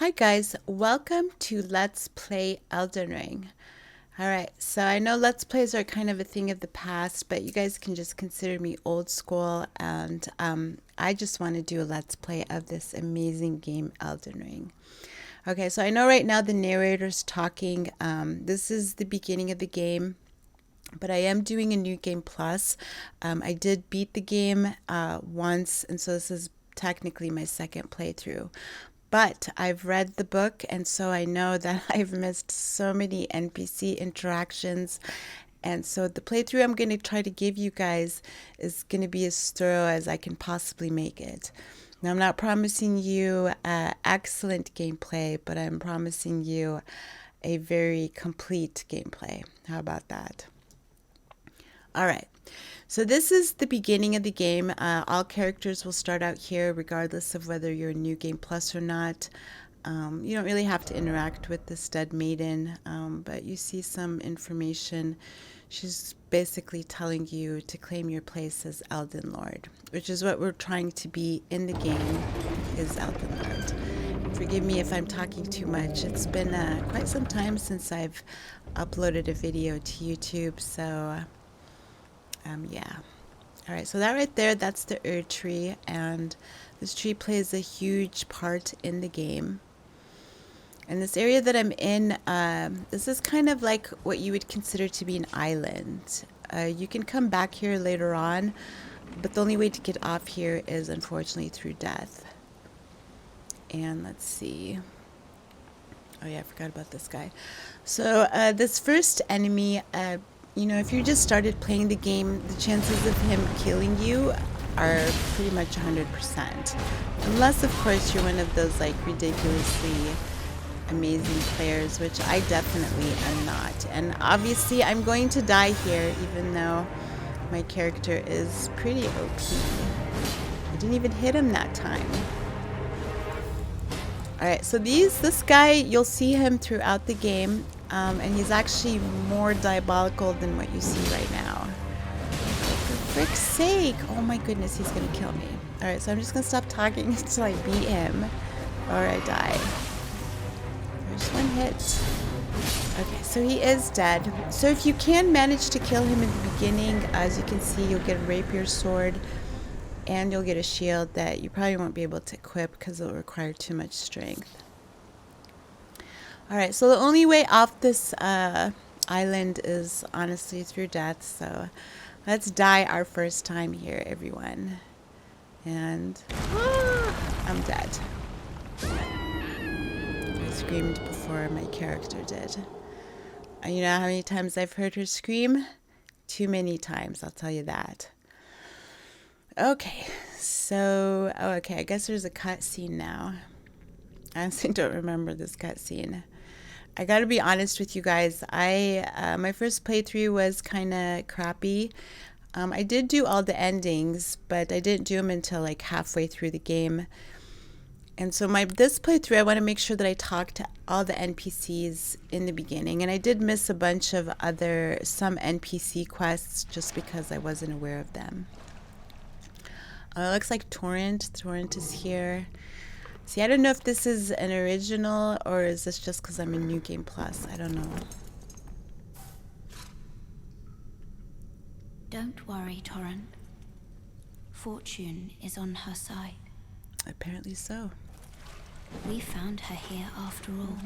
Hi guys, welcome to Let's Play Elden Ring. Alright, so I know Let's Plays are kind of a thing of the past, but you guys can just consider me old school, and I just want to do a Let's Play of this amazing game, Elden Ring. Okay, so I know right now the narrator's talking. This is the beginning of the game, but I am doing a new game plus. I did beat the game once, and so this is technically my second playthrough. But I've read the book, and so I know that I've missed so many NPC interactions. And so the playthrough I'm going to try to give you guys is going to be as thorough as I can possibly make it. Now, I'm not promising you excellent gameplay, but I'm promising you a very complete gameplay. How about that? All right. So this is the beginning of the game. All characters will start out here regardless of whether you're a new game plus or not. You don't really have to interact with this dead maiden, but you see some information. She's basically telling you to claim your place as Elden Lord, which is what we're trying to be in the game, is Elden Lord. Forgive me if I'm talking too much. It's been quite some time since I've uploaded a video to YouTube, so yeah. All right, so that right there, that's the Erd tree, and this tree plays a huge part in the game. And this area that I'm in, this is kind of like what you would consider to be an island. You can come back here later on, but the only way to get off here is unfortunately through death. And let's see. Oh yeah, I forgot about this guy. So this first enemy, you know, if you just started playing the game, the chances of him killing you are pretty much 100%. Unless, of course, you're one of those, like, ridiculously amazing players, which I definitely am not. And obviously, I'm going to die here, even though my character is pretty OP. I didn't even hit him that time. Alright, so this guy, you'll see him throughout the game. And he's actually more diabolical than what you see right now. For frick's sake! Oh my goodness, he's gonna kill me. Alright, so I'm just gonna stop talking until I beat him, or I die. There's one hit. Okay, so he is dead. So if you can manage to kill him in the beginning, as you can see, you'll get a rapier sword, and you'll get a shield that you probably won't be able to equip because it'll require too much strength. Alright, so the only way off this island is honestly through death, so let's die our first time here, everyone. And I'm dead. I screamed before my character did. You know how many times I've heard her scream? Too many times, I'll tell you that. Okay, so, oh, okay, I guess there's a cutscene now. I honestly don't remember this cutscene. I gotta be honest with you guys, my first playthrough was kind of crappy. I did do all the endings, but I didn't do them until like halfway through the game. And so this playthrough, I want to make sure that I talk to all the NPCs in the beginning. And I did miss a bunch of some NPC quests just because I wasn't aware of them. It looks like Torrent is here. See, I don't know if this is an original or is this just because I'm in New Game Plus. I don't know. Don't worry, Torrent. Fortune is on her side. Apparently so. We found her here after all.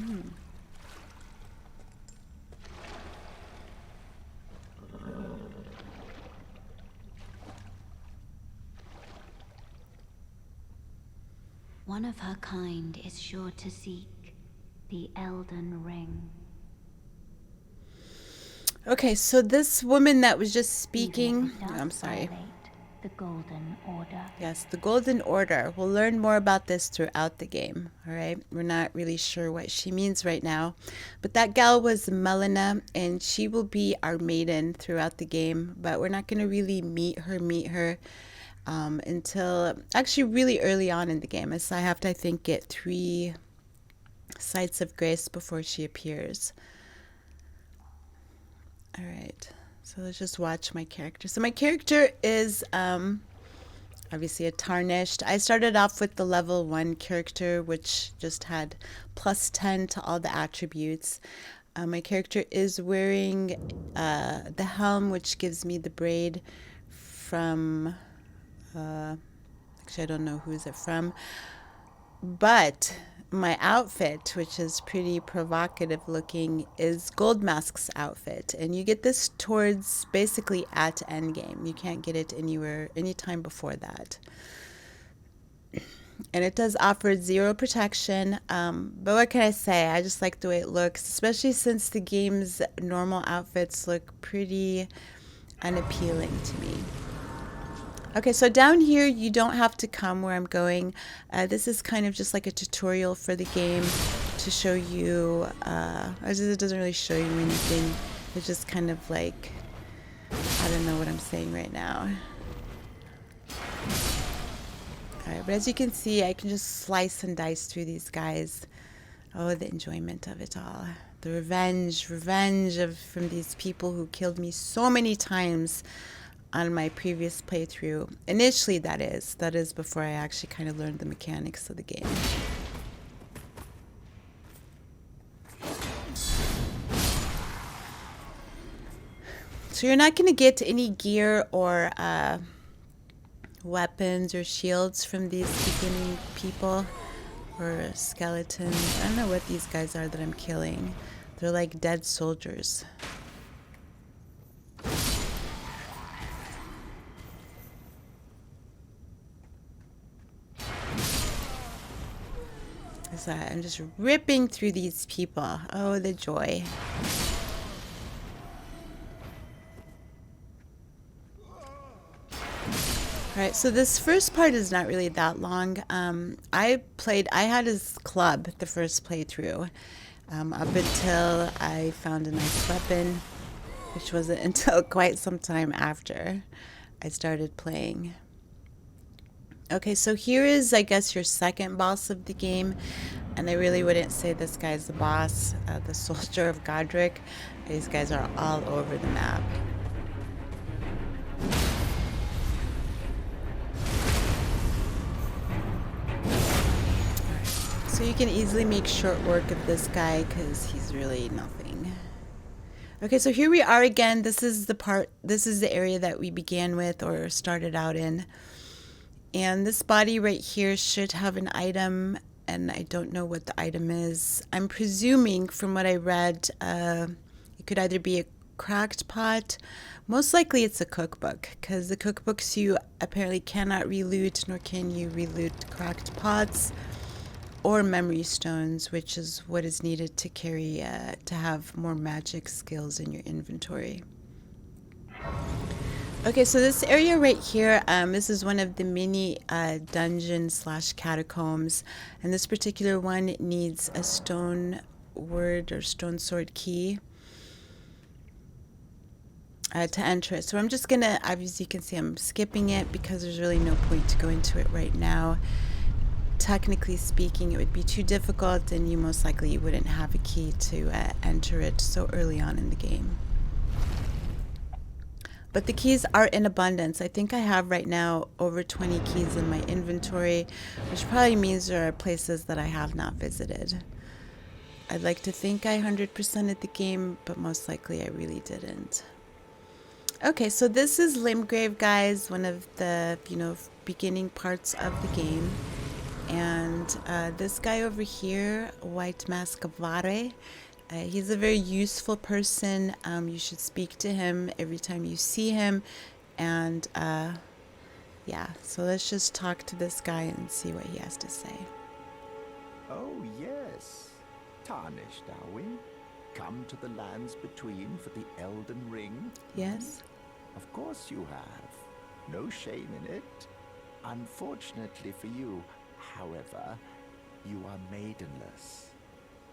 One of her kind is sure to seek the Elden Ring. Okay, so this woman that was just speaking... Oh, I'm sorry. The Golden Order. Yes, the Golden Order. We'll learn more about this throughout the game, all right? We're not really sure what she means right now. But that gal was Melina, and she will be our maiden throughout the game. But we're not going to really meet her until actually really early on in the game. So I have to, I think, get 3 sites of grace before she appears. All right, so let's just watch my character. So my character is obviously a tarnished. I started off with the level 1 character, which just had plus 10 to all the attributes. My character is wearing the helm, which gives me the braid from, actually I don't know who is it from, but my outfit, which is pretty provocative looking, is Goldmask's outfit, and you get this towards basically at endgame. You can't get it anywhere anytime before that. And it does offer 0 protection, but what can I say? I just like the way it looks, especially since the game's normal outfits look pretty unappealing to me. Okay, so down here you don't have to come where I'm going. This is kind of just like a tutorial for the game to show you, it doesn't really show you anything. It's just kind of like, I don't know what I'm saying right now. Alright, but as you can see, I can just slice and dice through these guys. Oh, the enjoyment of it all. The revenge from these people who killed me so many times on my previous playthrough. Initially, that is before I actually kind of learned the mechanics of the game. So you're not going to get any gear or weapons or shields from these beginning people or skeletons. I don't know what these guys are that I'm killing. They're like dead soldiers. I'm just ripping through these people. Oh, the joy. Alright, so this first part is not really that long. I had his club the first playthrough, up until I found a nice weapon, which wasn't until quite some time after I started playing. Okay, so here is, I guess, your second boss of the game, and I really wouldn't say this guy's the boss, the Soldier of Godric. These guys are all over the map. So you can easily make short work of this guy because he's really nothing. Okay, so here we are again. This is the area that we began with or started out in. And this body right here should have an item, and I don't know what the item is. I'm presuming from what I read, it could either be a cracked pot. Most likely it's a cookbook, because the cookbooks you apparently cannot reloot, nor can you reloot cracked pots or memory stones, which is what is needed to carry, to have more magic skills in your inventory. Okay, so this area right here, this is one of the mini dungeons slash catacombs, and this particular one needs a stone word or stone sword key to enter it. So I'm just gonna, obviously you can see I'm skipping it because there's really no point to go into it right now. Technically speaking, it would be too difficult, and you most likely wouldn't have a key to enter it so early on in the game. But the keys are in abundance. I think I have right now over 20 keys in my inventory, which probably means there are places that I have not visited. I'd like to think I 100%ed the game, but most likely I really didn't. Okay, so this is Limgrave, guys, one of the, beginning parts of the game. And this guy over here, White Mask of Varre, he's a very useful person. You should speak to him every time you see him. And yeah, so let's just talk to this guy and see what he has to say. Oh, yes. Tarnished, are we? Come to the lands between for the Elden Ring? Yes? Of course you have. No shame in it. Unfortunately for you, however, you are maidenless.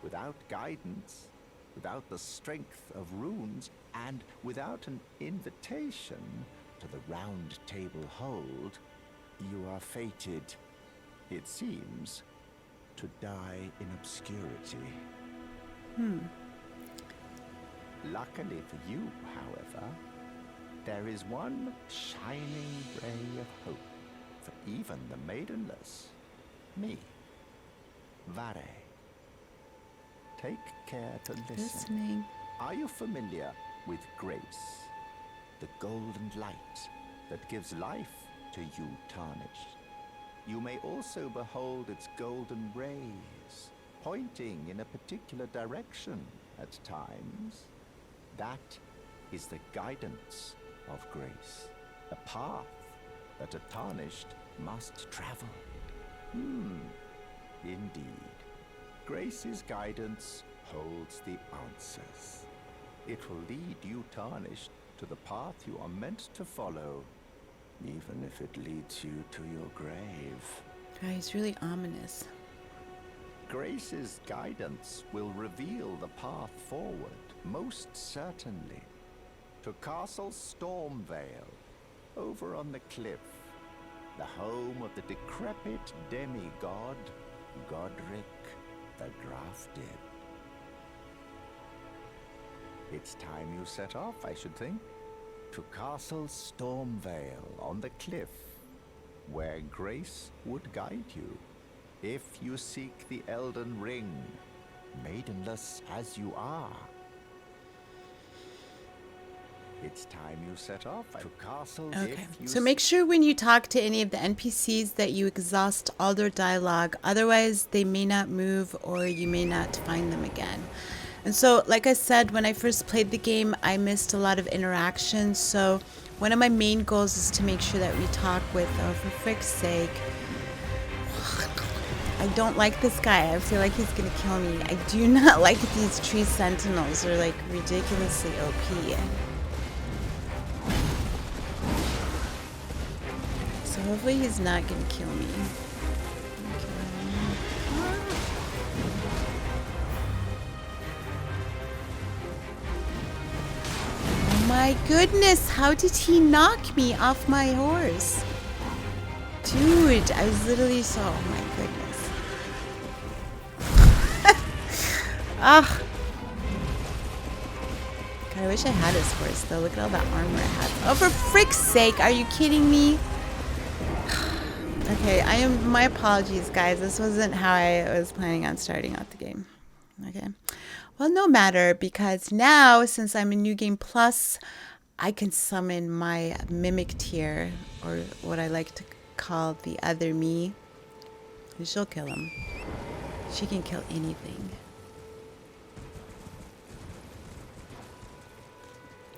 Without guidance, without the strength of runes, and without an invitation to the Round Table Hold, you are fated, it seems, to die in obscurity. Luckily for you, however, there is one shining ray of hope for even the maidenless. Me, Varre. Take care to listen. Listening. Are you familiar with grace? The golden light that gives life to you tarnished. You may also behold its golden rays, pointing in a particular direction at times. That is the guidance of grace, a path that a tarnished must travel. Indeed. Grace's guidance holds the answers. It will lead you tarnished to the path you are meant to follow, even if it leads you to your grave. Oh, he's really ominous. Grace's guidance will reveal the path forward, most certainly. To Castle Stormvale, over on the cliff, the home of the decrepit demigod, Godric the Grafted. It's time you set off, I should think, to Castle Stormvale on the cliff, where Grace would guide you, if you seek the Elden Ring, maidenless as you are. It's time you set off to Castle. Okay, so make sure when you talk to any of the NPCs that you exhaust all their dialogue, otherwise they may not move or you may not find them again. And so, like I said, when I first played the game, I missed a lot of interactions, so one of my main goals is to make sure that we talk with, oh, for frick's sake. I don't like this guy. I feel like he's gonna kill me. I do not like these tree sentinels. They're like ridiculously OP. So hopefully he's not gonna kill me. Oh my goodness, how did he knock me off my horse? Dude, I was literally so, oh my goodness. Ah. God, I wish I had his horse though. Look at all that armor I have. Oh, for frick's sake, are you kidding me? Okay, my apologies, guys. This wasn't how I was planning on starting out the game. Okay. Well, no matter, because now, since I'm in New Game Plus, I can summon my Mimic tier, or what I like to call the other me. And she'll kill him. She can kill anything.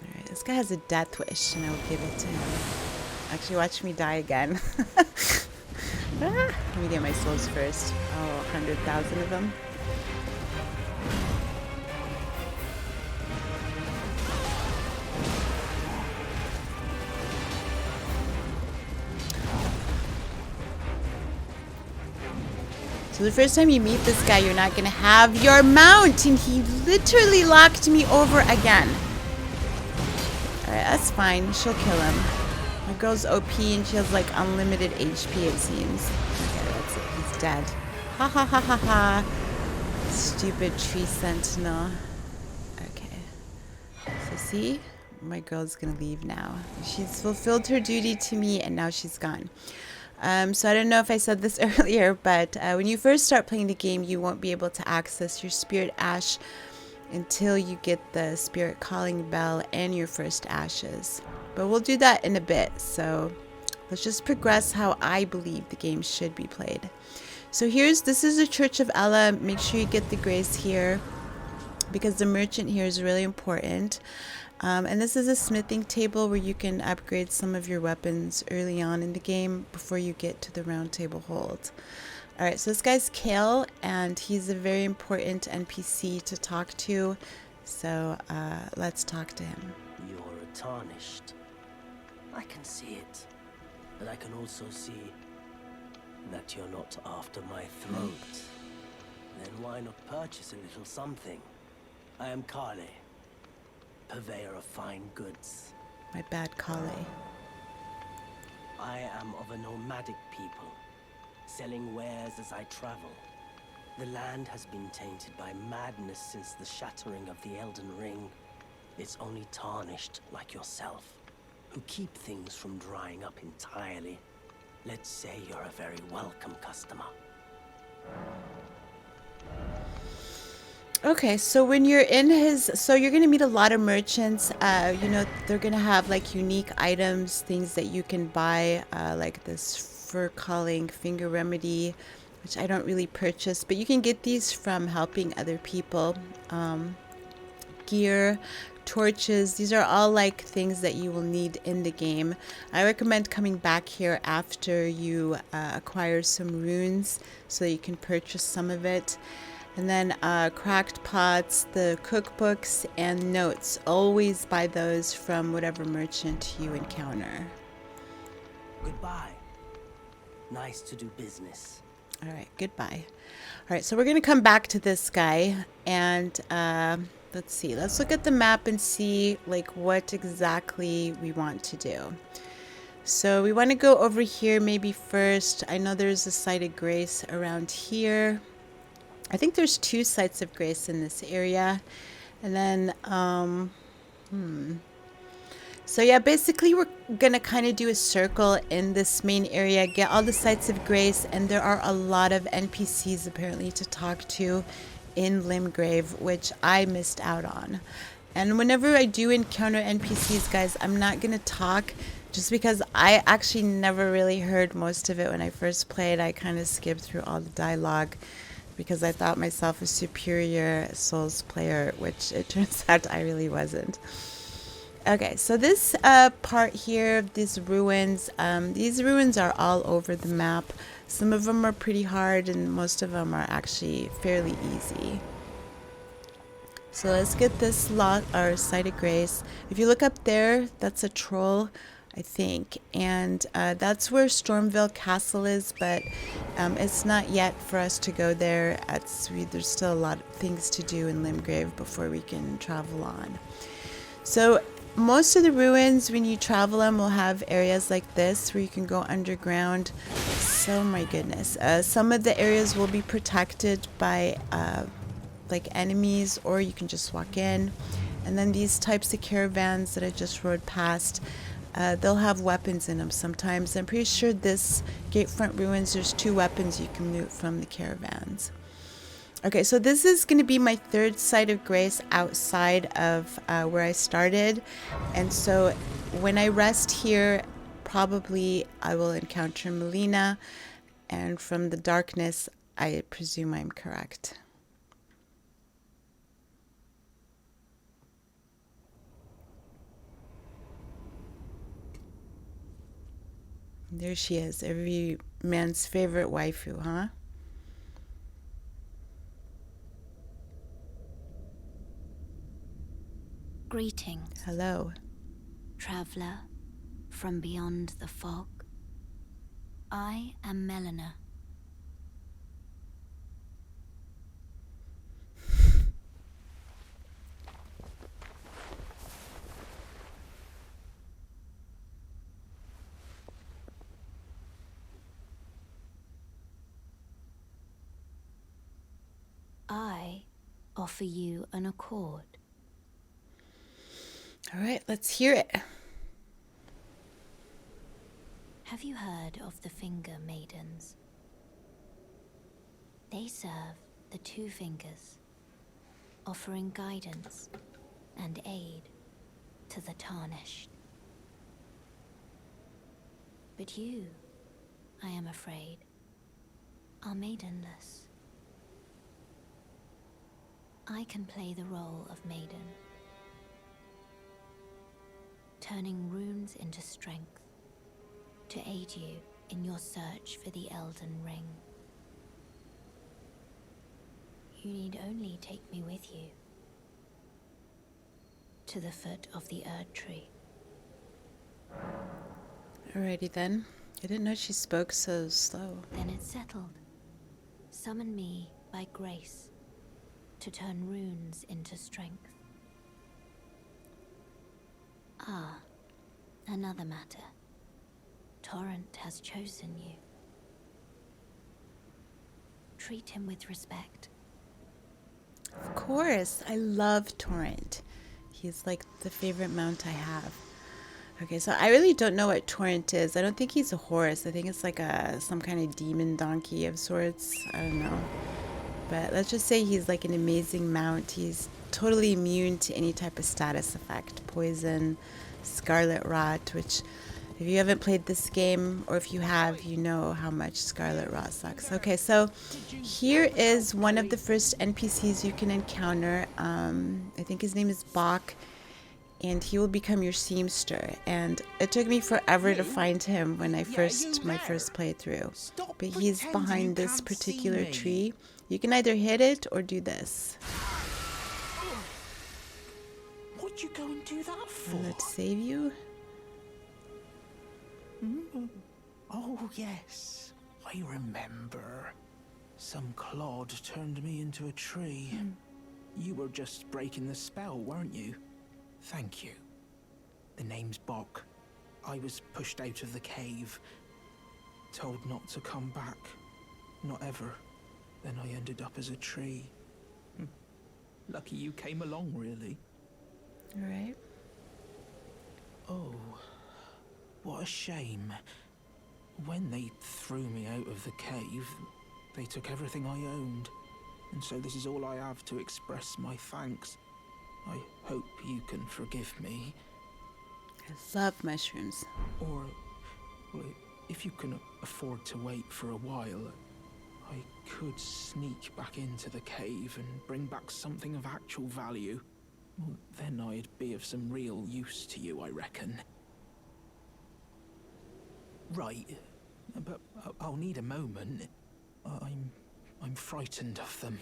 Alright, this guy has a death wish, and I'll give it to him. Actually, watch me die again. Let me get my souls first. Oh, 100,000 of them. So the first time you meet this guy, you're not going to have your mount, and he literally locked me over again. Alright, that's fine. She'll kill him. My girl's OP and she has like unlimited HP, it seems. Okay, that's it. He's dead. Ha ha ha ha ha. Stupid tree sentinel. Okay. So see? My girl's gonna leave now. She's fulfilled her duty to me and now she's gone. So I don't know if I said this earlier, but when you first start playing the game, you won't be able to access your spirit ash until you get the spirit calling bell and your first ashes. But we'll do that in a bit, so let's just progress how I believe the game should be played. So this is the Church of Ella. Make sure you get the grace here, because the merchant here is really important. And this is a smithing table where you can upgrade some of your weapons early on in the game before you get to the round table hold. Alright, so this guy's Kale, and he's a very important NPC to talk to. So let's talk to him. You're tarnished. I can see it, but I can also see that you're not after my throat. Then why not purchase a little something? I am Kale, purveyor of fine goods. My bad, Kale. I am of a nomadic people, selling wares as I travel. The land has been tainted by madness since the shattering of the Elden Ring. It's only tarnished like yourself, who keep things from drying up entirely. Let's say you're a very welcome customer. Okay, so when you're in his, so you're gonna meet a lot of merchants. You know, they're gonna have like unique items, things that you can buy, like this fur calling finger remedy, which I don't really purchase, but you can get these from helping other people. Gear, torches, these are all like things that you will need in the game. I recommend coming back here after you acquire some runes so that you can purchase some of it. And then cracked pots, the cookbooks, and notes. Always buy those from whatever merchant you encounter. Goodbye. Nice to do business. All right, goodbye. All right, so we're going to come back to this guy. And let's see. Let's look at the map and see like what exactly we want to do. So we want to go over here maybe first. I know there's a site of grace around here. I think there's 2 sites of grace in this area. And then, so yeah, basically we're gonna kind of do a circle in this main area, get all the sites of grace, and there are a lot of NPCs apparently to talk to in Limgrave, which I missed out on. And whenever I do encounter NPCs, guys, I'm not gonna talk just because I actually never really heard most of it when I first played. I kind of skipped through all the dialogue because I thought myself a superior Souls player, which it turns out I really wasn't. Okay, so this part here, these ruins are all over the map. Some of them are pretty hard and most of them are actually fairly easy. So let's get this lot, our site of grace. If you look up there, that's a troll, I think, and that's where Stormvale Castle is, but it's not yet for us to go there. There's still a lot of things to do in Limgrave before we can travel on. So most of the ruins, when you travel them, will have areas like this where you can go underground. So my goodness, some of the areas will be protected by like enemies, or you can just walk in. And then these types of caravans that I just rode past, they'll have weapons in them sometimes. I'm pretty sure this Gatefront Ruins, there's 2 weapons you can loot from the caravans. Okay, so this is going to be my 3rd site of grace outside of where I started. And so when I rest here, probably I will encounter Melina. And from the darkness, I presume I'm correct. There she is, every man's favorite waifu, huh? Greetings. Hello. Traveler from beyond the fog. I am Melina. I offer you an accord. All right, let's hear it. Have you heard of the Finger Maidens? They serve the 2 fingers, offering guidance and aid to the tarnished. But you, I am afraid, are maidenless. I can play the role of maiden, turning runes into strength to aid you in your search for the Elden Ring. You need only take me with you to the foot of the Erd Tree. Alrighty then. I didn't know she spoke so slow. Then it's settled. Summon me by grace to turn runes into strength. Ah, another matter. Torrent has chosen you. Treat him with respect. Of course, I love Torrent. He's like the favorite mount I have. Okay, so I really don't know what Torrent is. I don't think he's a horse. I think it's like some kind of demon donkey of sorts. I don't know. But let's just say he's like an amazing mount. He's totally immune to any type of status effect. Poison, Scarlet Rot, which if you haven't played this game, or if you have, you know how much Scarlet Rot sucks. Okay, so here is one of the first NPCs you can encounter. I think his name is Boc, and he will become your seamster. And it took me forever to find him when my first playthrough. But he's behind this particular tree. You can either hit it or do this. What'd you go and do that for? Will it save you? Oh, yes. I remember. Some clod turned me into a tree. You were just breaking the spell, weren't you? Thank you. The name's Boc. I was pushed out of the cave. Told not to come back. Not ever. Then I ended up as a tree. Lucky you came along, really. All right. Oh, what a shame. When they threw me out of the cave, they took everything I owned. And so this is all I have to express my thanks. I hope you can forgive me. I love mushrooms. Or, well, if you can afford to wait for a while, I could sneak back into the cave and bring back something of actual value. Well, then I'd be of some real use to you, I reckon. Right, but I'll need a moment. I'm frightened of them,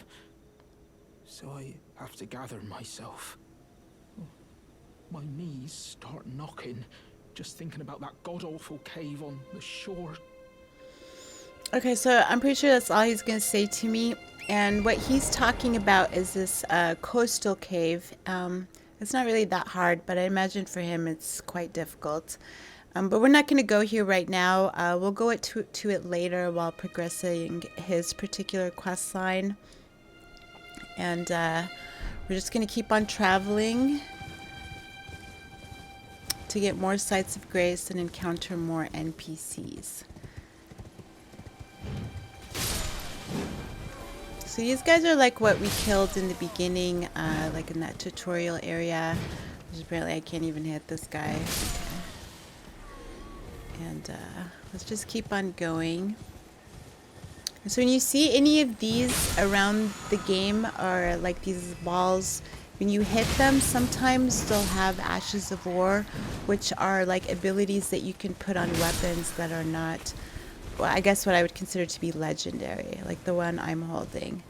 so I have to gather myself. My knees start knocking, just thinking about that god-awful cave on the shore. Okay, so I'm pretty sure that's all he's going to say to me. And what he's talking about is this coastal cave. It's not really that hard, but I imagine for him it's quite difficult. But we're not going to go here right now. We'll go to it later while progressing his particular quest line. And we're just going to keep on traveling to get more sites of grace and encounter more NPCs. So these guys are like what we killed in the beginning, like in that tutorial area. Which apparently I can't even hit this guy. And let's just keep on going. So when you see any of these around the game, or like these balls, when you hit them, sometimes they'll have Ashes of War, which are like abilities that you can put on weapons that are not, well, I guess what I would consider to be legendary, like the one I'm holding.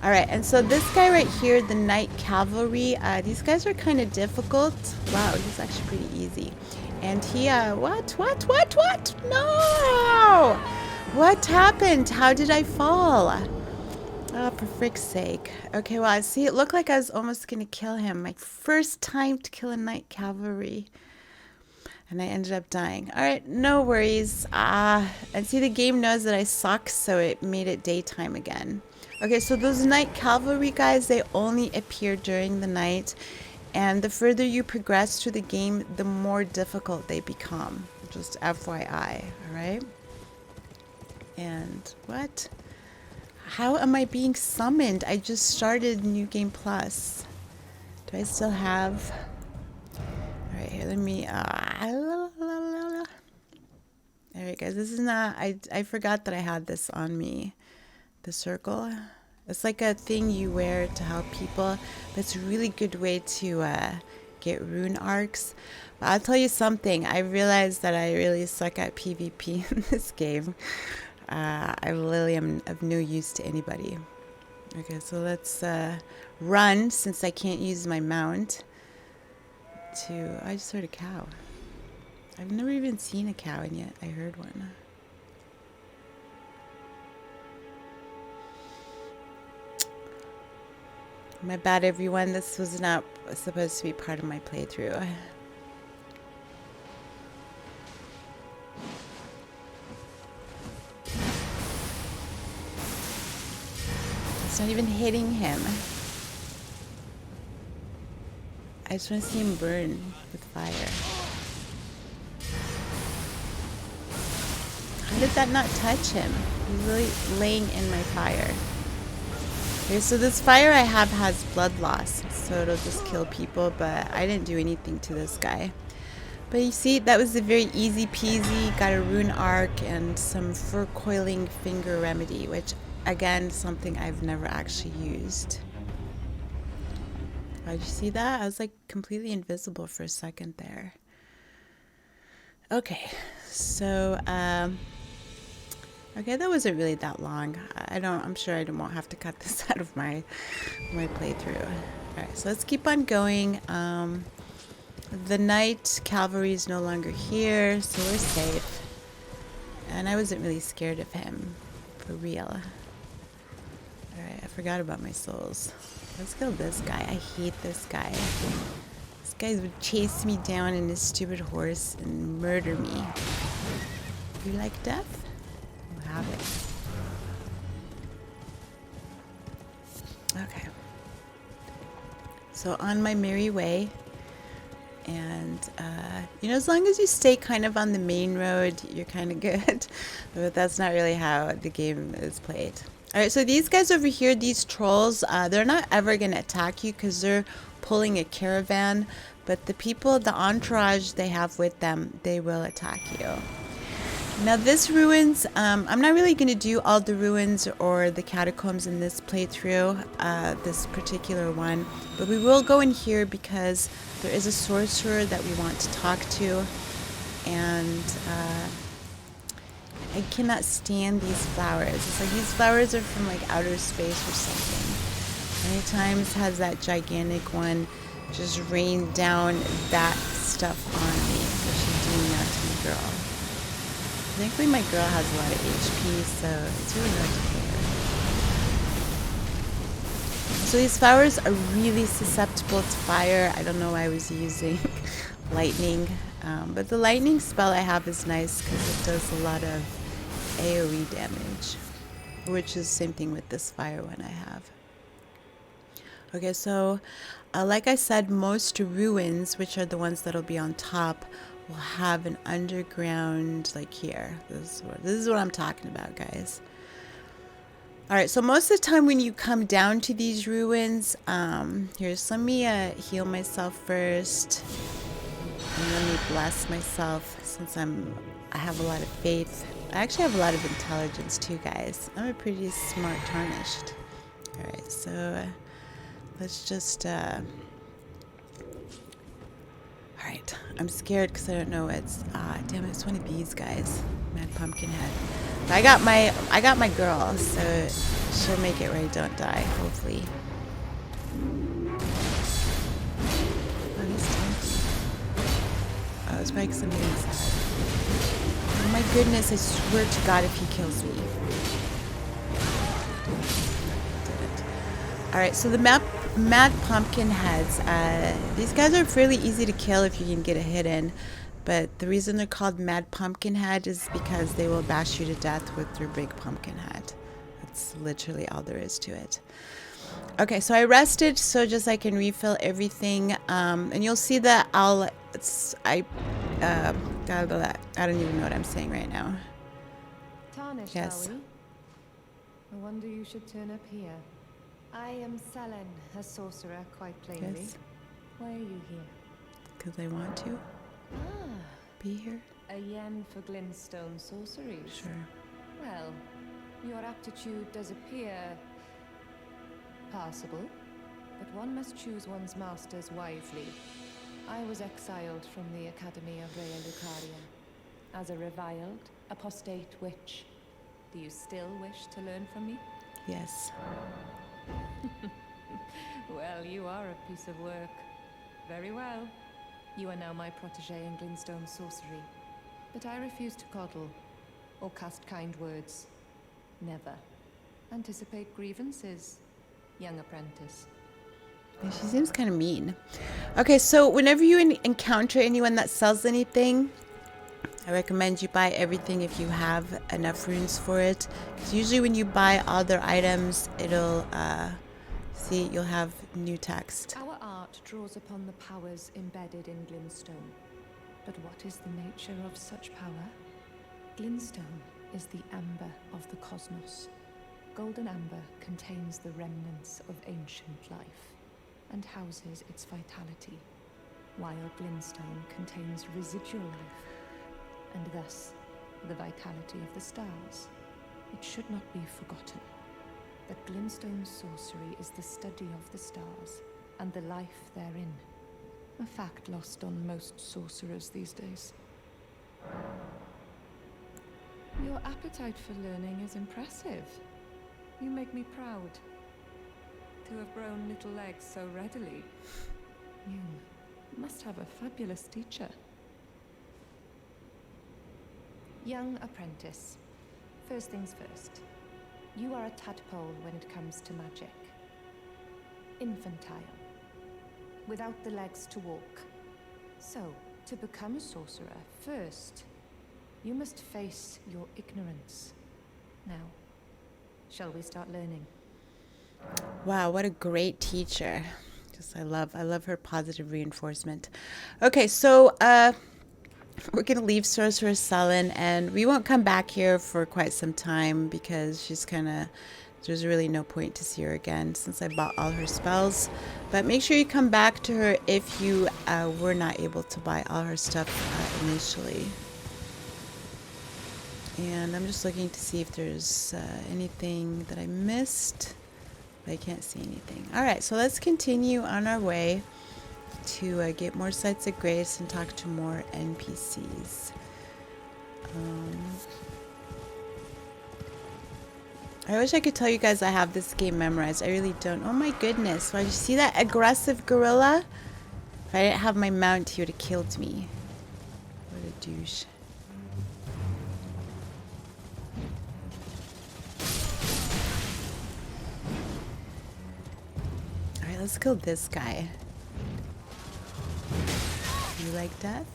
All right, and so this guy right here, the Knight Cavalry, these guys are kind of difficult. Wow, he's actually pretty easy. And he, what? No! What happened? How did I fall? Oh, for frick's sake. Okay, well, I see, it looked like I was almost going to kill him. My first time to kill a Knight Cavalry. And I ended up dying. All right, no worries. And see, the game knows that I suck, so it made it daytime again. Okay, so those Knight Cavalry guys, they only appear during the night. And the further you progress through the game, the more difficult they become. Just FYI, all right? And what? How am I being summoned? I just started New Game Plus. Do I still have... All right, here, let me... All right, guys, this is not... I forgot that I had this on me. The circle. It's like a thing you wear to help people. But it's a really good way to get rune arcs. But I'll tell you something. I realized that I really suck at PvP in this game. I really am of no use to anybody. Okay, so let's run, since I can't use my mount. I just heard a cow. I've never even seen a cow, and yet I heard one. My bad, everyone. This was not supposed to be part of my playthrough. It's not even hitting him. I just want to see him burn with fire. did that not touch him? He's really laying in my fire. Okay, so this fire I have has blood loss, so it'll just kill people, but I didn't do anything to this guy. But you see, that was a very easy peasy, got a rune arc and some fur coiling finger remedy, which again, something I've never actually used. Oh, did you see that? I was like completely invisible for a second there. Okay, so, okay, that wasn't really that long. I'm sure I won't have to cut this out of my playthrough. Alright, so let's keep on going. The knight cavalry is no longer here, so we're safe. And I wasn't really scared of him, for real. Alright, I forgot about my souls. Let's kill this guy. I hate this guy. This guy would chase me down in his stupid horse and murder me. You like death? We'll have it. Okay. So on my merry way. And, you know, as long as you stay kind of on the main road, you're kind of good. But that's not really how the game is played. Alright, so these guys over here, these trolls, they're not ever going to attack you because they're pulling a caravan. But the people, the entourage they have with them, they will attack you. Now this ruins, I'm not really going to do all the ruins or the catacombs in this playthrough, this particular one. But we will go in here because there is a sorcerer that we want to talk to. And I cannot stand these flowers. It's like these flowers are from like outer space or something. Many times has that gigantic one just rained down that stuff on me. So she's doing that to my girl. Thankfully my girl has a lot of HP, so it's really not fair. So these flowers are really susceptible to fire. I don't know why I was using lightning. But the lightning spell I have is nice because it does a lot of AoE damage. Which is the same thing with this fire one I have. Okay, so like I said, most ruins, which are the ones that'll be on top, will have an underground, like here. This is what I'm talking about, guys. Alright, so most of the time when you come down to these ruins, let me heal myself first. And let me bless myself since I have a lot of faith. I actually have a lot of intelligence too, guys. I'm a pretty smart tarnished. Alright, so let's just alright, I'm scared because I don't know it's damn it, it's one of these guys. Mad Pumpkinhead. But I got my girl, so she'll make it where I don't die, hopefully. Oh, he's tempting. Oh, it's probably because I'm getting sad. Oh my goodness, I swear to God if he kills me. Alright, so the Mad Pumpkinheads, these guys are fairly easy to kill if you can get a hit in. But the reason they're called Mad Pumpkinhead is because they will bash you to death with their big pumpkin head. That's literally all there is to it. Okay, so I rested so just I can refill everything. And you'll see that I don't even know what I'm saying right now. Tarnished, Yes. are we? I wonder you should turn up here. I am Sellen, a sorcerer, quite plainly. Yes. Why are you here? Because I want to be here. A yen for glintstone sorceries. Sure. Well, your aptitude does appear passable, but one must choose one's masters wisely. I was exiled from the Academy of Rhea Lucaria as a reviled, apostate witch. Do you still wish to learn from me? Yes. Well, you are a piece of work. Very well. You are now my protege in glintstone sorcery. But I refuse to coddle or cast kind words. Never. Anticipate grievances, young apprentice. Yeah, she seems kind of mean. Okay, so whenever you encounter anyone that sells anything, I recommend you buy everything if you have enough runes for it. Because usually when you buy all their items, it'll, see, you'll have new text. Our art draws upon the powers embedded in glintstone. But what is the nature of such power? Glintstone is the amber of the cosmos. Golden amber contains the remnants of ancient life and houses its vitality, while glintstone contains residual life and thus the vitality of the stars. It should not be forgotten that glintstone sorcery is the study of the stars and the life therein, a fact lost on most sorcerers these days. Your appetite for learning is impressive. You make me proud to have grown little legs so readily. You must have a fabulous teacher. Young apprentice, first things first. You are a tadpole when it comes to magic. Infantile, without the legs to walk. So, to become a sorcerer, first, you must face your ignorance. Now, shall we start learning? Wow, what a great teacher. Just I love her positive reinforcement. Okay, so we're gonna leave Sorcerer Sellen, and we won't come back here for quite some time because there's really no point to see her again since I bought all her spells. But make sure you come back to her if you were not able to buy all her stuff initially. And I'm just looking to see if there's anything that I missed. But I can't see anything. Alright, so let's continue on our way to get more sites of grace and talk to more NPCs. I wish I could tell you guys I have this game memorized. I really don't. Oh my goodness. Why did you see that aggressive gorilla? If I didn't have my mount, he would have killed me. What a douche. Alright, let's kill this guy. You like death?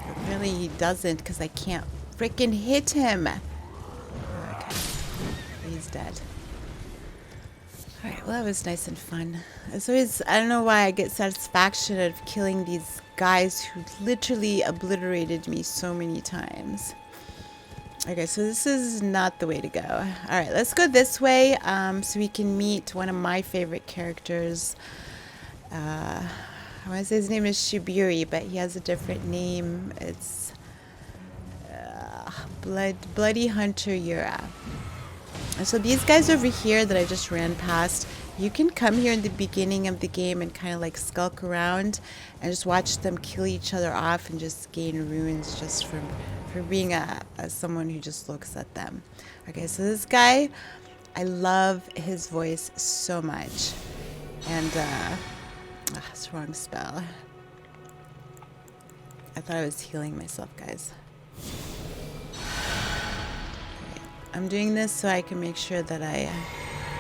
But really, he doesn't because I can't freaking hit him. Okay. He's dead. Alright, well, that was nice and fun. It's always, I don't know why I get satisfaction out of killing these guys who literally obliterated me so many times. Okay, so this is not the way to go. Alright, let's go this way so we can meet one of my favorite characters. I want to say his name is Shibiri, but he has a different name. It's Bloody Hunter Yura. And so these guys over here that I just ran past, you can come here in the beginning of the game and kind of like skulk around and just watch them kill each other off and just gain ruins just from being someone who just looks at them. Okay, so this guy, I love his voice so much. And, it's the wrong spell. I thought I was healing myself, guys. Okay. I'm doing this so I can make sure that it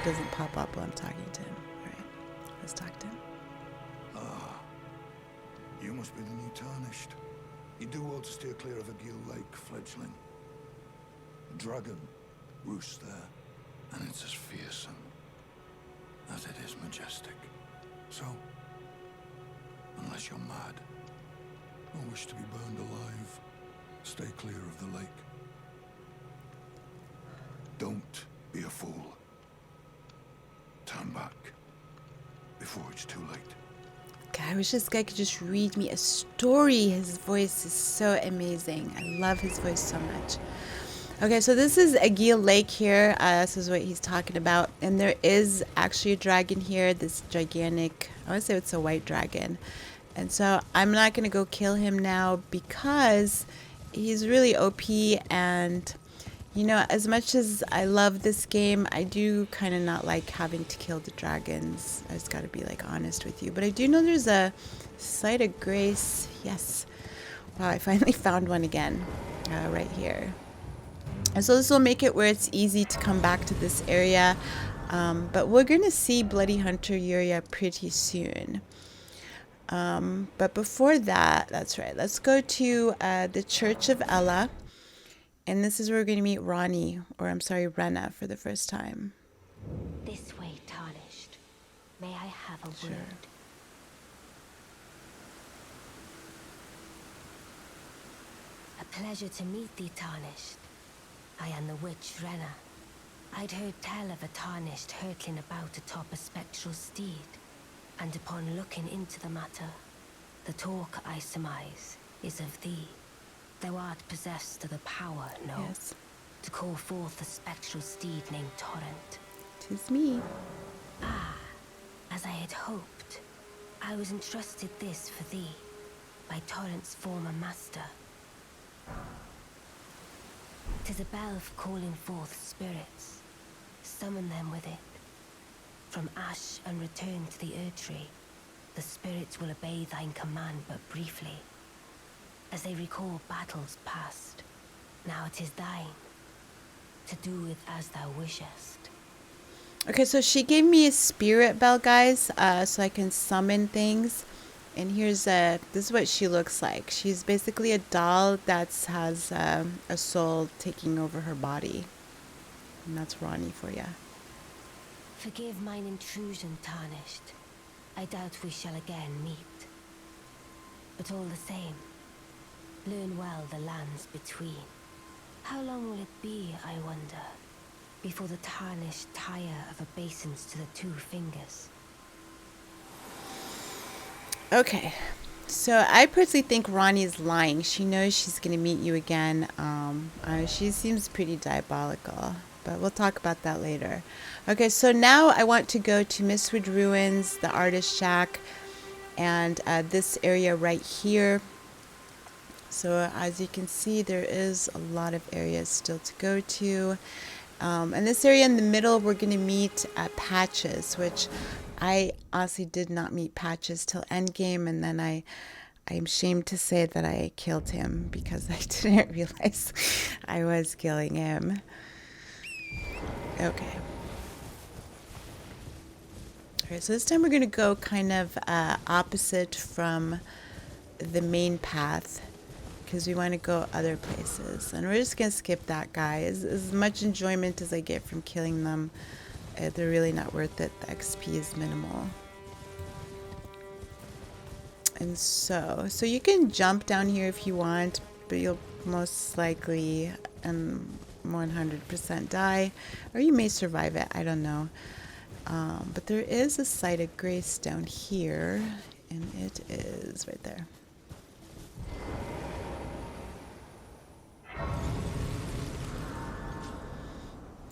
doesn't pop up while I'm talking to him. Alright, let's talk to him. You must be the new Tarnished. You do well to steer clear of Evergaol Lake, fledgling. The dragon roosts there, and it's as fearsome as it is majestic. So, unless you're mad or wish to be burned alive, stay clear of the lake. Don't be a fool. Turn back before it's too late. God, I wish this guy could just read me a story. His voice is so amazing. I love his voice so much. Okay, so this is Evergaol Lake here. This is what he's talking about. And there is actually a dragon here, this gigantic, I want to say it's a white dragon. And so I'm not going to go kill him now because he's really OP. And, you know, as much as I love this game, I do kind of not like having to kill the dragons. I just got to be, like, honest with you. But I do know there's a site of grace. Yes. Wow, I finally found one again right here. And so this will make it where it's easy to come back to this area. But we're going to see Bloody Hunter Yura pretty soon. But before that, that's right, let's go to the Church of Ella. And this is where we're going to meet Ranni, or I'm sorry, Renna, for the first time. This way, Tarnished. May I have a word? pleasure to meet thee, Tarnished. I am the witch Renna. I'd heard tell of a Tarnished hurtling about atop a spectral steed, and upon looking into the matter, the talk I surmise is of thee. Thou art possessed of the power, no? Yes. To call forth a spectral steed named Torrent. 'Tis me. As I had hoped, I was entrusted this for thee by Torrent's former master. 'Tis a bell for calling forth spirits. Summon them with it. From ash and return to the Erdtree, the spirits will obey thine command but briefly, as they recall battles past. Now it is thine, to do with as thou wishest. Okay, so she gave me a spirit bell, guys, so I can summon things. And here's this is what she looks like. She's basically a doll that has a soul taking over her body. And that's Ranni for you. Forgive mine intrusion, Tarnished. I doubt we shall again meet. But all the same, learn well the lands between. How long will it be, I wonder, before the Tarnished tire of obeisance to the two fingers? Okay, so I personally think Ranni is lying. She knows she's going to meet you again. She seems pretty diabolical, but we'll talk about that later. Okay, so now I want to go to Mistwood Ruins, the Artist Shack, and this area right here. So as you can see, there is a lot of areas still to go to. And this area in the middle, we're going to meet Patches, which I honestly did not meet Patches till endgame, and then I'm ashamed to say that I killed him because I didn't realize I was killing him. Okay. Alright, so this time we're going to go kind of opposite from the main path, because we want to go other places. And we're just going to skip that guy. As much enjoyment as I get from killing them, they're really not worth it. The XP is minimal. And so you can jump down here if you want, but you'll most likely and 100% die. Or you may survive it, I don't know. But there is a site of grace down here, and it is right there.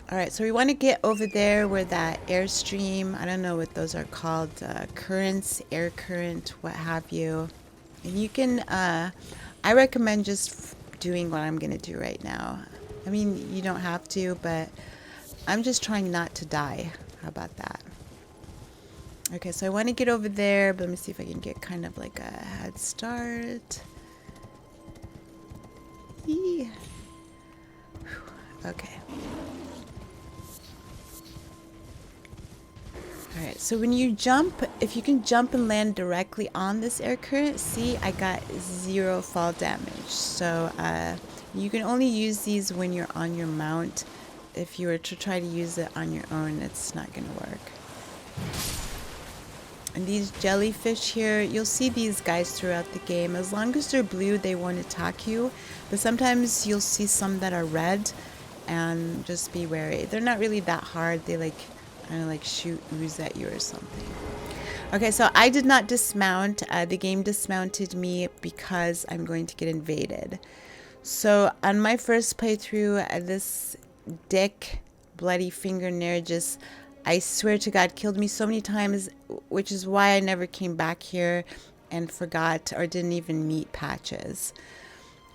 Alright, so we want to get over there where that airstream, I don't know what those are called, currents, air current, what have you. And you can, I recommend just doing what I'm going to do right now. I mean, you don't have to, but I'm just trying not to die. How about that? Okay, so I want to get over there, but let me see if I can get kind of like a head start. Yee. Okay. Alright, so when you jump, if you can jump and land directly on this air current, see, I got 0 fall damage. So you can only use these when you're on your mount. If you were to try to use it on your own, it's not going to work. And these jellyfish here, you'll see these guys throughout the game. As long as they're blue, they won't attack you. But sometimes you'll see some that are red, and just be wary. They're not really that hard. They like kind of like shoot ooze at you or something. Okay, so I did not dismount. The game dismounted me because I'm going to get invaded. So on my first playthrough, this dick bloody fingernail just, I swear to God, killed me so many times, which is why I never came back here and forgot or didn't even meet Patches.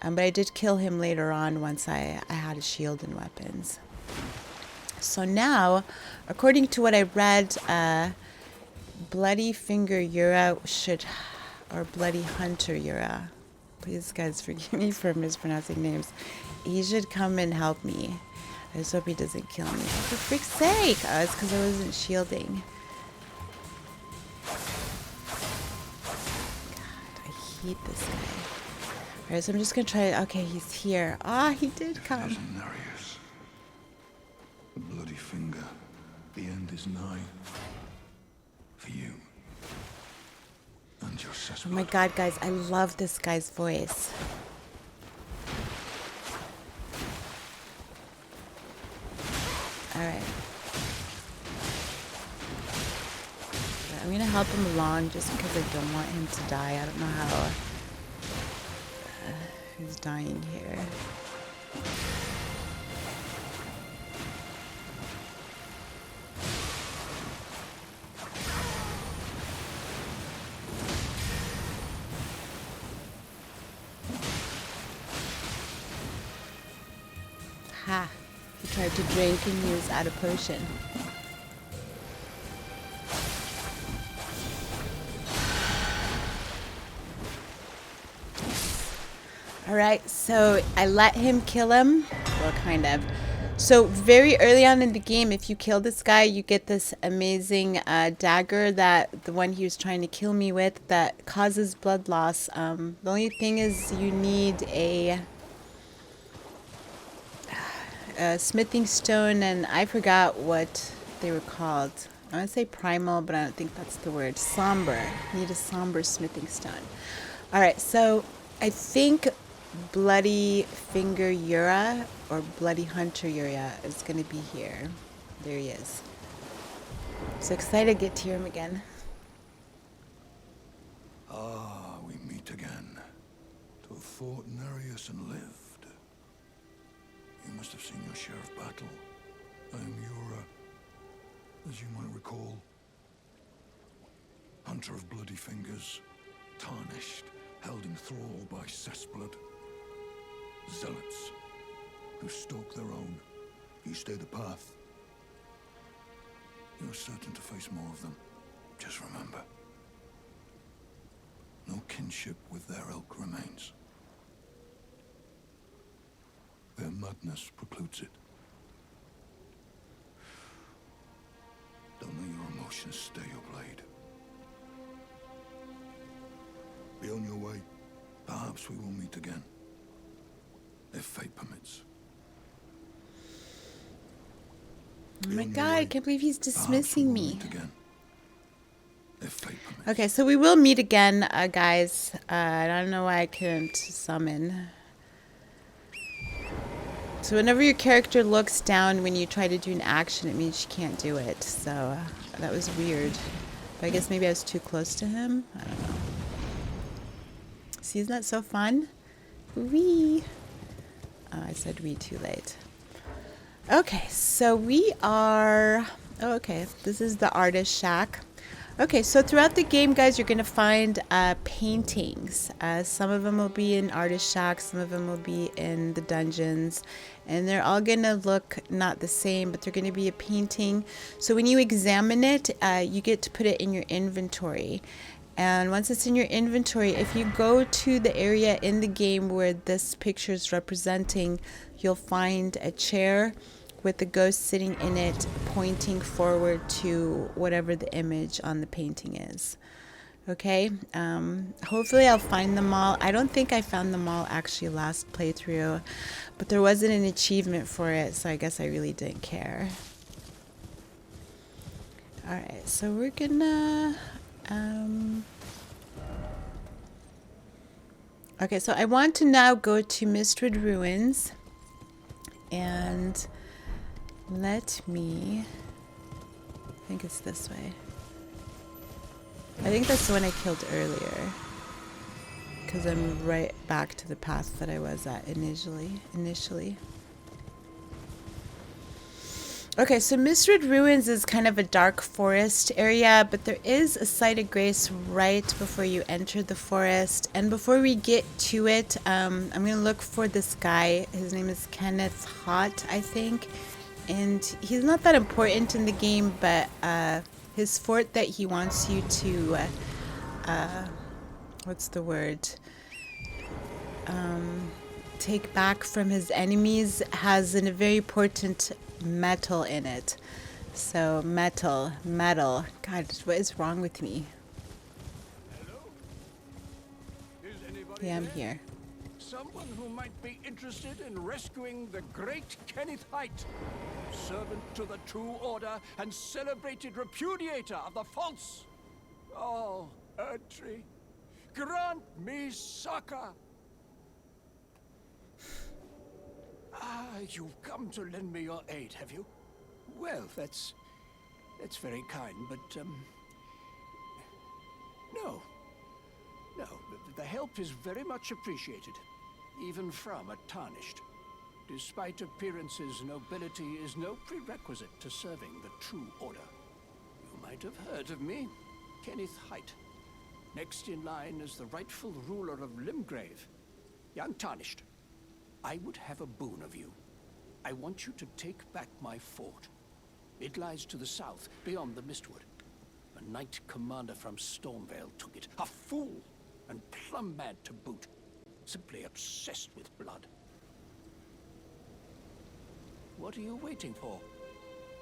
But I did kill him later on once I had a shield and weapons. So now, according to what I read, Bloody Finger Yura should, or Bloody Hunter Yura, please guys forgive me for mispronouncing names, he should come and help me. I just hope he doesn't kill me. For frick's sake! Oh, it's because I wasn't shielding. God, I hate this guy. Alright, so I'm just gonna try, okay, he's here. Ah, he did come. There he is. The bloody finger. The end is nigh. For you. And your sister. Oh my God, guys, I love this guy's voice. Alright. I'm gonna help him along just because I don't want him to die. I don't know how he's dying here. Ha! He tried to drink and he was out of potion. Alright, so I let him kill him. Well, kind of. So very early on in the game, if you kill this guy, you get this amazing dagger that the one he was trying to kill me with that causes blood loss. The only thing is you need a smithing stone, and I forgot what they were called. I want to say primal, but I don't think that's the word. Somber. You need a somber smithing stone. Alright, so I think Bloody Finger Yura or Bloody Hunter Yura is going to be here. There he is. So excited to get to hear him again. Ah, we meet again. To have fought Nereus and lived. You must have seen your share of battle. I am Yura, as you might recall. Hunter of bloody fingers, tarnished, held in thrall by cessblood. Zealots, who stalk their own. You stay the path. You're certain to face more of them. Just remember, no kinship with their ilk remains. Their madness precludes it. Don't let your emotions stay your blade. Be on your way. Perhaps we will meet again. If fate permits. Oh my god, I can't believe he's dismissing me. Okay, so we will meet again, guys. I don't know why I couldn't summon. So whenever your character looks down when you try to do an action, it means you can't do it. So that was weird. But I guess maybe I was too close to him. I don't know. See, isn't that so fun? Wee. Oh, I said we too late. Okay, so we are... Oh, okay, this is the artist shack. Okay, so throughout the game, guys, you're going to find paintings. Some of them will be in artist shacks, some of them will be in the dungeons. And they're all going to look not the same, but they're going to be a painting. So when you examine it, you get to put it in your inventory. And once it's in your inventory, if you go to the area in the game where this picture is representing, you'll find a chair with the ghost sitting in it, pointing forward to whatever the image on the painting is. Okay, hopefully I'll find them all. I don't think I found them all actually last playthrough, but there wasn't an achievement for it, so I guess I really didn't care. Alright, so we're gonna... okay, so I want to now go to Mistwood Ruins, and let me... I think it's this way. I think that's the one I killed earlier, because I'm right back to the path that I was at initially. Okay, so Mistwood Ruins is kind of a dark forest area, but there is a site of grace right before you enter the forest. And before we get to it, I'm going to look for this guy. His name is Kenneth Haight, I think. And he's not that important in the game, but his fort that he wants you to, what's the word? Take back from his enemies has a very important metal in it. So metal. God, what is wrong with me? Hello? Is anybody Yeah, I'm there? here. Someone who might be interested in rescuing the great Kenneth Haight, servant to the true order and celebrated repudiator of the false. Oh, Erdtree, grant me succor. Ah, you've come to lend me your aid, have you? Well, that's very kind, but no. No, the help is very much appreciated, even from a tarnished. Despite appearances, nobility is no prerequisite to serving the true order. You might have heard of me, Kenneth Haight. Next in line is the rightful ruler of Limgrave, young Tarnished. I would have a boon of you. I want you to take back my fort. It lies to the south, beyond the Mistwood. A knight commander from Stormvale took it. A fool! And plumb mad to boot. Simply obsessed with blood. What are you waiting for?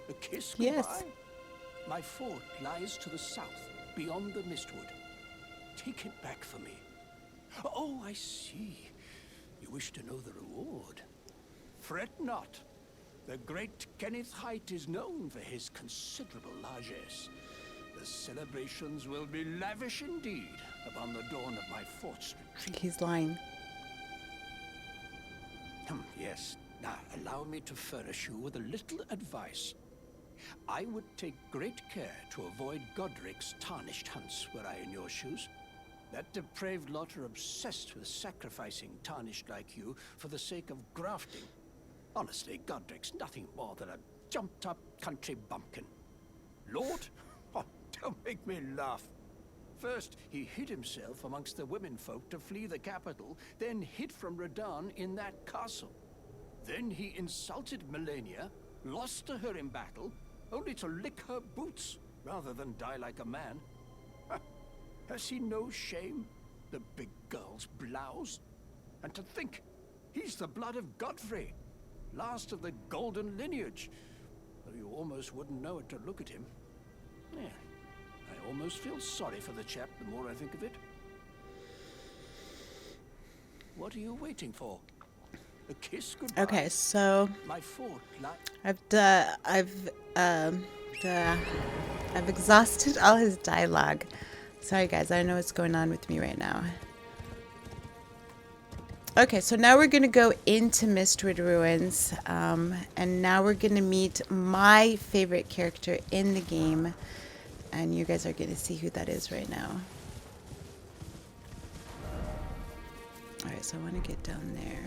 A kiss goodbye? Yes. My fort lies to the south, beyond the Mistwood. Take it back for me. Oh, I see. You wish to know the reward. Fret not. The great Kenneth Haight is known for his considerable largesse. The celebrations will be lavish indeed upon the dawn of my fort's retreat. He's lying. Yes. Now, allow me to furnish you with a little advice. I would take great care to avoid Godric's tarnished hunts were I in your shoes. That depraved lot are obsessed with sacrificing tarnished like you for the sake of grafting. Honestly, Godric's nothing more than a jumped-up country bumpkin. Lord? Oh, don't make me laugh. First, he hid himself amongst the womenfolk to flee the capital, then hid from Radahn in that castle. Then he insulted Melina, lost to her in battle, only to lick her boots, rather than die like a man. Has he no shame, the big girl's blouse? And to think, he's the blood of Godfrey, last of the golden lineage, though you almost wouldn't know it to look at him. Yeah, I almost feel sorry for the chap the more I think of it. What are you waiting for? A kiss goodbye? Okay, so My fort I've exhausted all his dialogue. Sorry guys, I don't know what's going on with me right now. Okay, so now we're gonna go into Mistwood Ruins, and now we're gonna meet my favorite character in the game, and you guys are gonna see who that is right now. All right, so I want to get down there.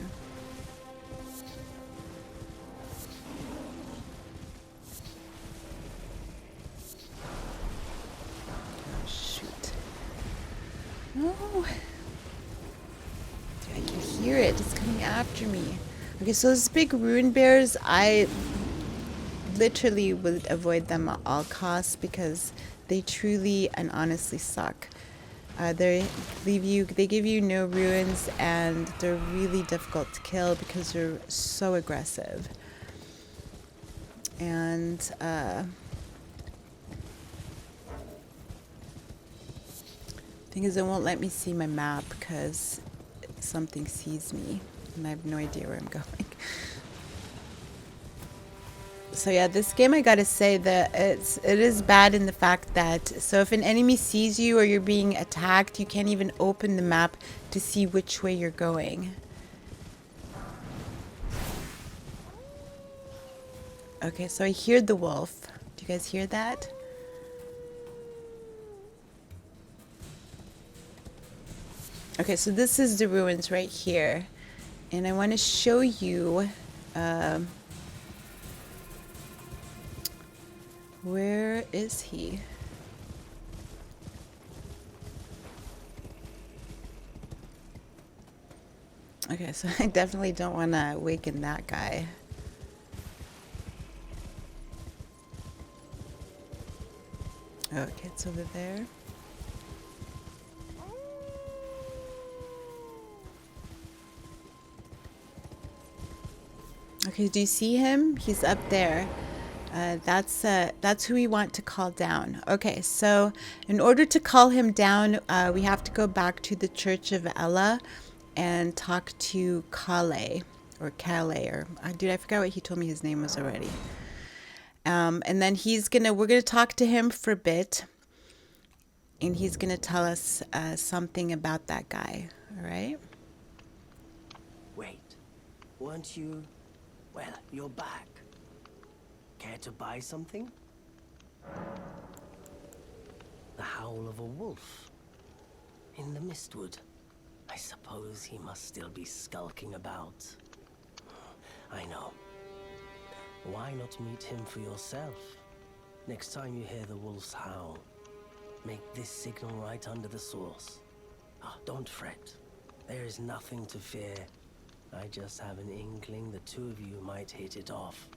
Oh shoot! No. I can hear it. It's coming after me. Okay, so those big ruin bears, I literally would avoid them at all costs because they truly and honestly suck. They give you no ruins, and they're really difficult to kill because they're so aggressive. And thing is, it won't let me see my map because something sees me and I have no idea where I'm going. So yeah, this game, I gotta say that it is bad in the fact that, so if an enemy sees you or you're being attacked, you can't even open the map to see which way you're going. Okay, so I hear the wolf. Do you guys hear that? Okay, so this is the ruins right here, and I want to show you where is he? Okay, so I definitely don't want to awaken that guy. Okay, it's over there. Okay, do you see him? He's up there. That's who we want to call down. Okay, so in order to call him down, we have to go back to the Church of Ella and talk to Kale, or dude, I forgot what he told me his name was already. And then we're gonna talk to him for a bit, and he's gonna tell us something about that guy. All right? Wait, weren't you? Well, you're back. Care to buy something? The howl of a wolf. In the Mistwood. I suppose he must still be skulking about. I know. Why not meet him for yourself? Next time you hear the wolf's howl, make this signal right under the source. Oh, don't fret. There is nothing to fear. I just have an inkling the two of you might hit it off.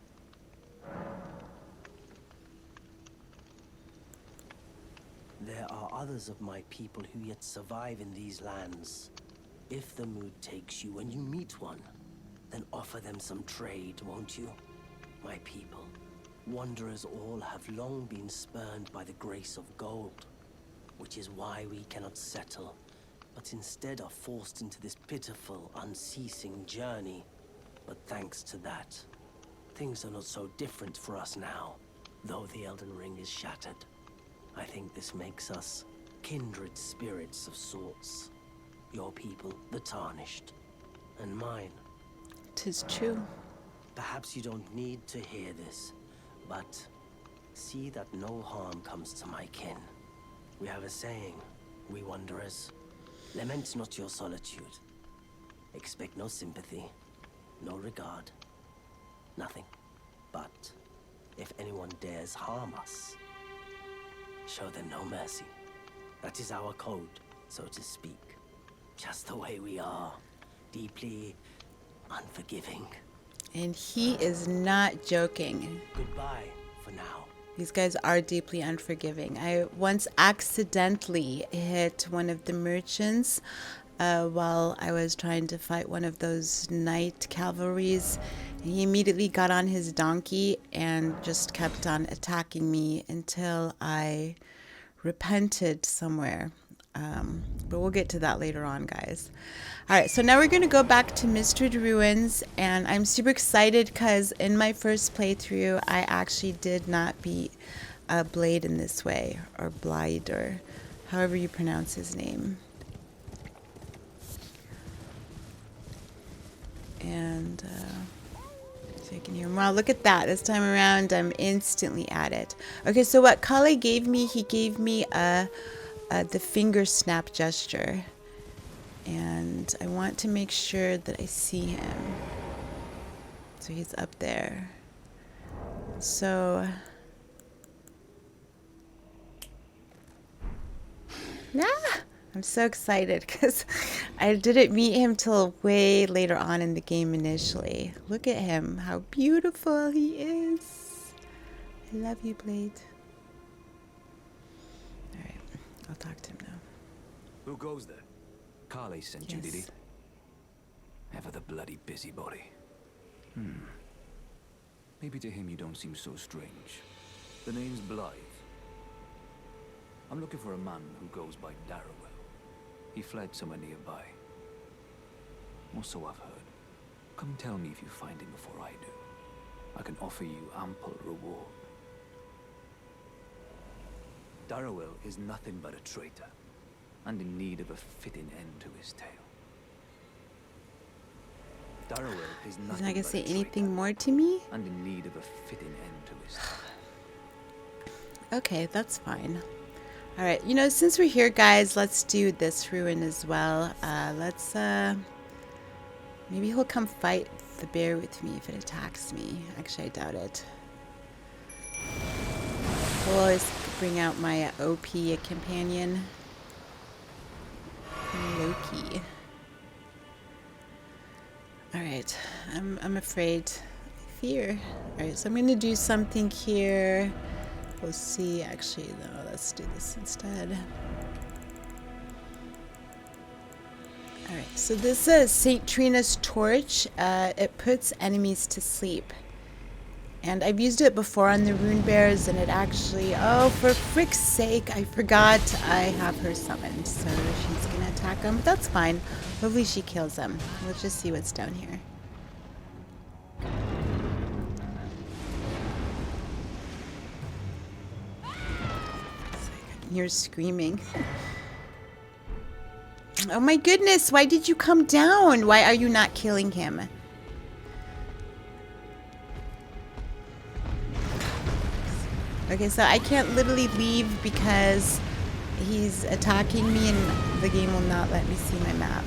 There are others of my people who yet survive in these lands. If the mood takes you when you meet one, then offer them some trade, won't you? My people, wanderers all have long been spurned by the grace of gold, which is why we cannot settle, but instead are forced into this pitiful, unceasing journey. But thanks to that, things are not so different for us now, though the Elden Ring is shattered. I think this makes us kindred spirits of sorts. Your people, the Tarnished, and mine. 'Tis true. Perhaps you don't need to hear this, but see that no harm comes to my kin. We have a saying, we wanderers. Lament not your solitude. Expect no sympathy, no regard, nothing. But if anyone dares harm us, show them no mercy. That is our code, so to speak. Just the way we are. Deeply unforgiving. And he is not joking. Goodbye for now. These guys are deeply unforgiving. I once accidentally hit one of the merchants while I was trying to fight one of those knight cavalries. He immediately got on his donkey and just kept on attacking me until I repented somewhere. But we'll get to that later on, guys. All right, so now we're going to go back to Mistwood Ruins, and I'm super excited because in my first playthrough, I actually did not beat Blaidd in this way, or Blaidd, or however you pronounce his name. And so you can hear him. Wow, look at that. This time around, I'm instantly at it. Okay, so what Kale gave me, he gave me the finger snap gesture. And I want to make sure that I see him. So he's up there. So... Ah! I'm so excited because I didn't meet him till way later on in the game initially. Look at him, how beautiful he is. I love you, Blaidd. Alright, I'll talk to him now. Who goes there? Kale sent you, did he? Yes. Ever the bloody busybody. Maybe to him you don't seem so strange. The name's Blaidd. I'm looking for a man who goes by Darrowell. He fled somewhere nearby. Or so I've heard. Come tell me if you find him before I do. I can offer you ample reward. Darrowell is nothing but a traitor, and in need of a fitting end to his tale. Darrowell is nothing He's not going to but say a traitor, anything more to me? and in need of a fitting end to his tale. Okay, that's fine. Alright, you know, since we're here, guys, let's do this ruin as well. Maybe he'll come fight the bear with me if it attacks me. Actually, I doubt it. We'll always bring out my OP companion. Loki. Alright, I'm afraid. Fear. Alright, so I'm going to do something here. We'll see. Actually, no, let's do this instead. Alright, so this is St. Trina's torch. It puts enemies to sleep. And I've used it before on the rune bears, and it actually... Oh, for frick's sake, I forgot I have her summoned. So she's going to attack them, but that's fine. Hopefully she kills them. Let's just see what's down here. You're screaming. Oh my goodness, why did you come down? Why are you not killing him? Okay, so I can't literally leave because he's attacking me and the game will not let me see my map.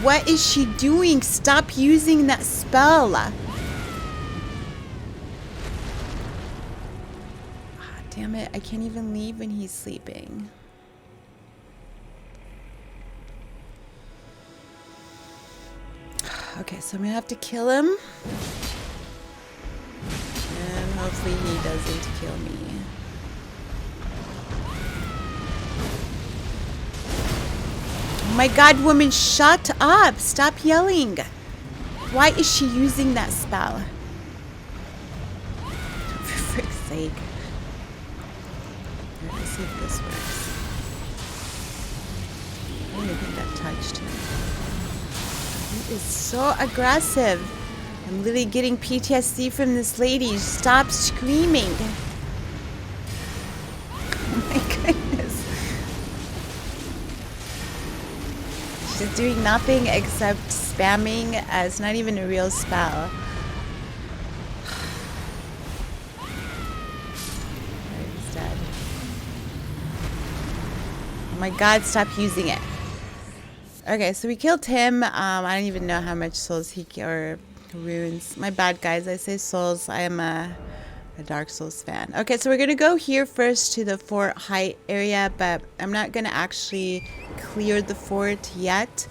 What is she doing? Stop using that spell. Ah, damn it, I can't even leave when he's sleeping. Okay, so I'm gonna have to kill him. And hopefully he doesn't kill me. Oh my god, woman, shut up! Stop yelling! Why is she using that spell? For frick's sake. Alright, let's see if this works. I don't even think that touched him. He is so aggressive. I'm literally getting PTSD from this lady. Stop screaming. Oh my goodness. She's doing nothing except spamming. It's not even a real spell. He's dead. Oh my god, stop using it. Okay, so we killed him. I don't even know how much souls he or runes. My bad, guys. I say souls. I am a Dark Souls fan. Okay, so we're gonna go here first to the Fort Haight area, but I'm not gonna actually clear the fort yet.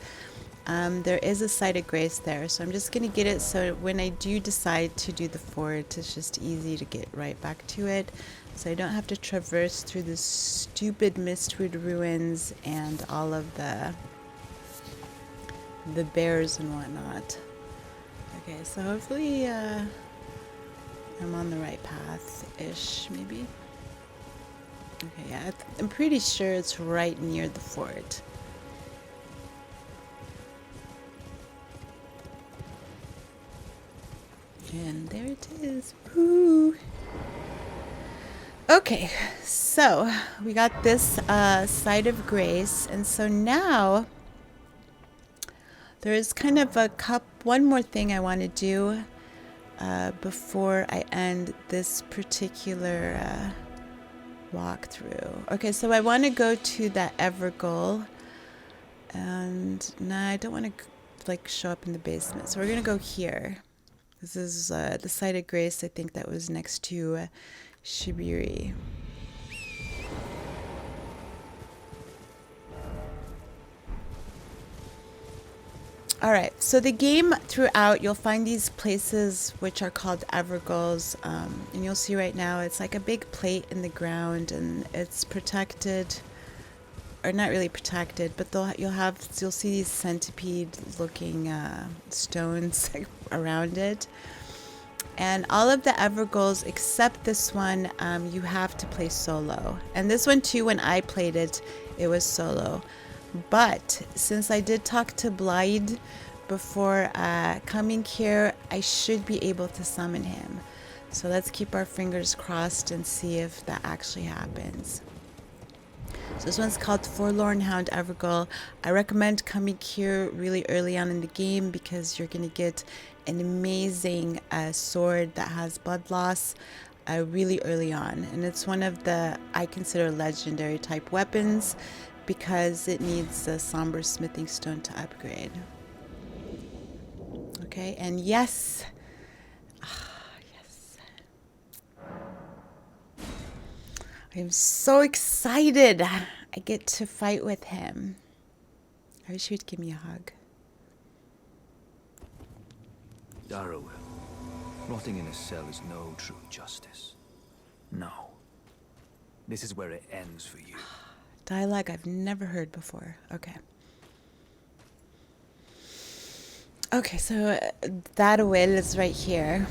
There is a site of grace there, so I'm just gonna get it so when I do decide to do the fort, it's just easy to get right back to it. So I don't have to traverse through the stupid Mistwood Ruins and all of the bears and whatnot. Okay, so hopefully I'm on the right path-ish, maybe. Okay, yeah, I'm pretty sure it's right near the fort. And there it is. Woo! Okay, so we got this site of grace, and so now there is kind of one more thing I want to do before I end this particular walkthrough. Okay, so I want to go to that Evergaol, and no, I don't want to like show up in the basement. So we're gonna go here. This is the site of grace. I think that was next to Shibiri. Alright, so the game throughout, you'll find these places which are called Evergaols, and you'll see right now it's like a big plate in the ground, and it's protected, or not really protected, but you'll see these centipede-looking stones around it. And all of the Evergaols except this one, you have to play solo. And this one too, when I played it, it was solo. But since I did talk to Blaidd before coming here, I should be able to summon him. So let's keep our fingers crossed and see if that actually happens. So this one's called Forlorn, Hound, Evergaol. I recommend coming here really early on in the game because you're going to get an amazing sword that has blood loss really early on. And it's one of the, I consider, legendary type weapons, because it needs a somber smithing stone to upgrade. Okay, and yes. Yes. I'm so excited. I get to fight with him. I wish he'd give me a hug. Darrowell. Rotting in a cell is no true justice. No. This is where it ends for you. Dialogue I've never heard before. Okay. Okay, so that will is right here.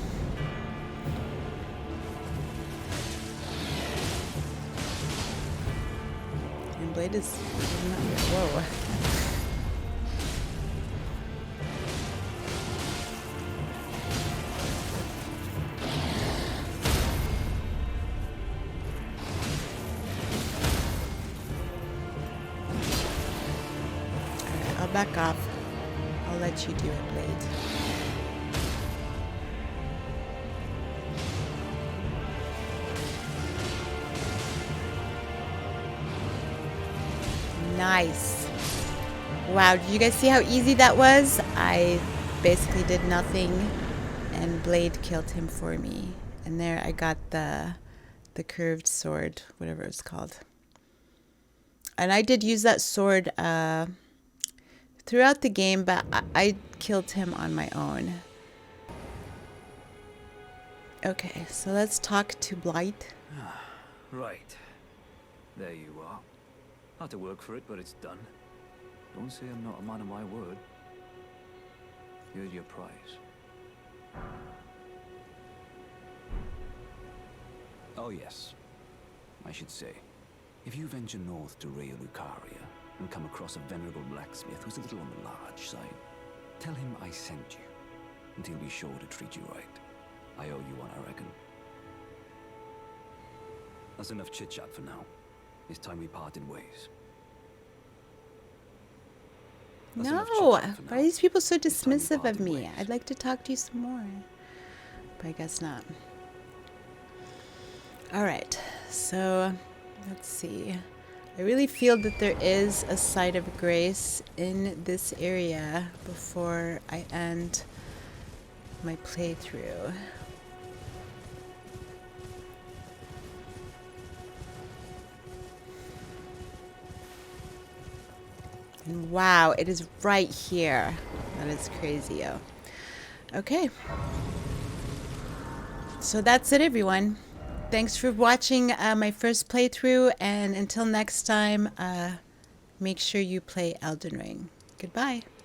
And Blaidd is not here. Whoa. Back off. I'll let you do it, Blaidd. Nice. Wow, did you guys see how easy that was? I basically did nothing and Blaidd killed him for me. And there I got the curved sword, whatever it's called. And I did use that sword throughout the game, but I killed him on my own. Okay, so let's talk to Blaidd. Right. There you are. Had to work for it, but it's done. Don't say I'm not a man of my word. Here's your prize. Oh yes. I should say, if you venture north to Rea Lucaria and come across a venerable blacksmith who's a little on the large side, tell him I sent you, and he'll be sure to treat you right. I owe you one, I reckon. That's enough chit-chat for now. It's time we parted ways. No, why are these people so dismissive of me? I'd like to talk to you some more. But I guess not. Alright, so let's see. I really feel that there is a site of grace in this area before I end my playthrough. And wow, it is right here. That is crazy. Oh. Okay. So that's it, everyone. Thanks for watching my first playthrough, and until next time, make sure you play Elden Ring. Goodbye.